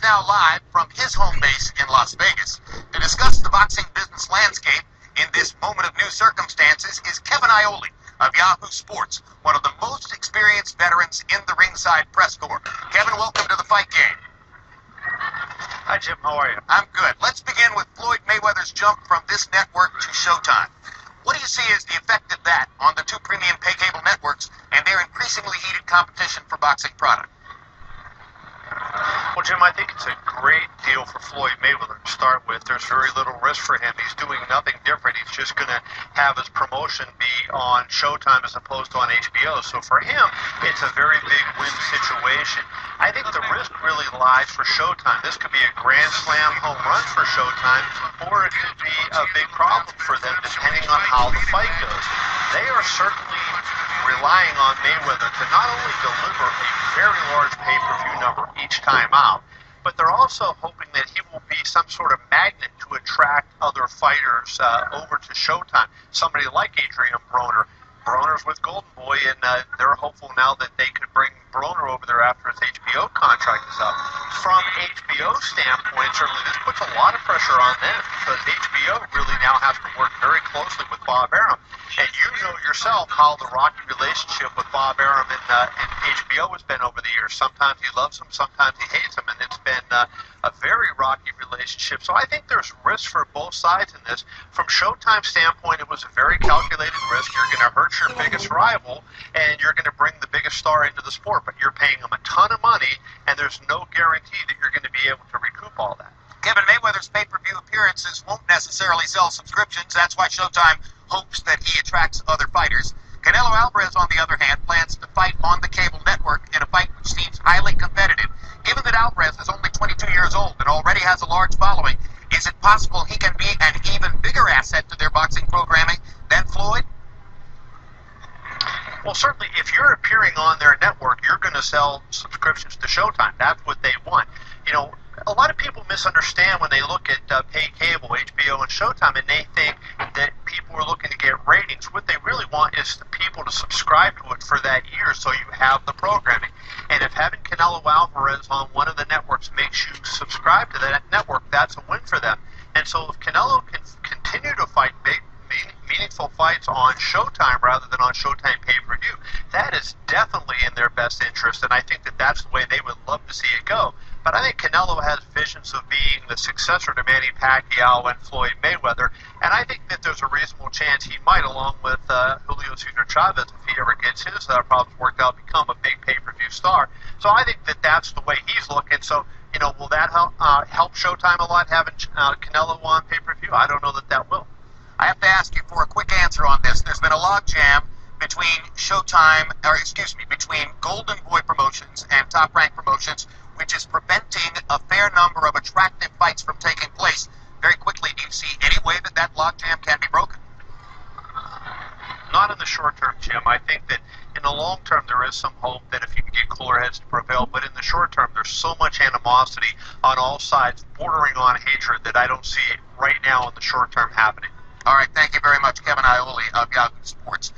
now live from his home base in Las Vegas. To discuss the boxing business landscape in this moment of new circumstances is Kevin Iole of Yahoo Sports, one of the most experienced veterans in the ringside press corps. Kevin, welcome to the Fight Game. Hi, Jim. How are you? I'm good. Let's begin with FLoyd Mayweather's jump from this network to Showtime. What do you see as the effect of that on the two premium pay cable networks and their increasingly heated competition for boxing product? Well, Jim, I think it's a great deal for FLoyd Mayweather to start with. There's very little risk for him. He's doing nothing different. He's just going to have his promotion be on Showtime as opposed to on HBO. So for him, it's a very big win situation. I think the risk really lies for Showtime. This could be a grand slam home run for Showtime, or it could be a big problem for them depending on how the fight goes. They are certainly relying on Mayweather to not only deliver a very large pay-per-view number each time out, but they're also hoping that he will be some sort of magnet to attract other fighters over to Showtime. Somebody like Adrian Broner. Broner's with Golden Boy, and they're hopeful now that they could bring Broner over there after his HBO contract is up. From HBO standpoint, certainly this puts a lot of pressure on them because HBO really now has to work very closely with Bob Arum. And you know yourself how the rocky relationship with Bob Arum and HBO has been over the years. Sometimes he loves him, sometimes he hates him, and it's been a very rocky relationship. So I think there's risk for both sides in this. From Showtime's standpoint, it was a very calculated risk. You're going to hurt your biggest rival, and you're going to bring the biggest star into the sport, but you're paying him a ton of money, and there's no guarantee that you're going to be able to recoup all that. Kevin, Mayweather's pay-per-view appearances won't necessarily sell subscriptions. That's why Showtime hopes that he attracts other fighters. Canelo Alvarez, on the other hand, plans to fight on the cable network in a fight which seems highly competitive. Given that Alvarez is only 22 years old and already has a large following, is it possible he can be an even bigger asset to their boxing programming than FLoyd? Well, certainly, if you're appearing on their network, you're going to sell subscriptions to Showtime. That's what they want. You know, a lot of people misunderstand when they look at pay cable, HBO, and Showtime, and they think that people are looking to get ratings. What they really want is the people to subscribe to it for that year so you have the programming. And if having Canelo Alvarez on one of the networks makes you subscribe to that network, that's a win for them. And so if Canelo can continue to fight big, meaningful fights on Showtime rather than on Showtime pay-per-view, that is definitely in their best interest, and I think that that's the way they would love to see it go. But I think Canelo has visions of being the successor to Manny Pacquiao and FLoyd Mayweather, and I think that there's a reasonable chance he might, along with Julio Cesar Chavez, if he ever gets his problems worked out, become a big pay-per-view star. So I think that that's the way he's looking. So, you know, will that help Showtime a lot, having Canelo on pay-per-view? I don't know that that will. I have to ask you for a quick answer on this. There's been a logjam between between Golden Boy Promotions and Top Rank Promotions, which is preventing a fair number of attractive fights from taking place. Very quickly, do you see any way that that logjam can be broken? Not in the short term, Jim. I think that in the long term there is some hope that if you can get cooler heads to prevail, but in the short term there's so much animosity on all sides, bordering on hatred, that I don't see it right now in the short term happening. All right, thank you very much, Kevin Iole of Yahoo Sports.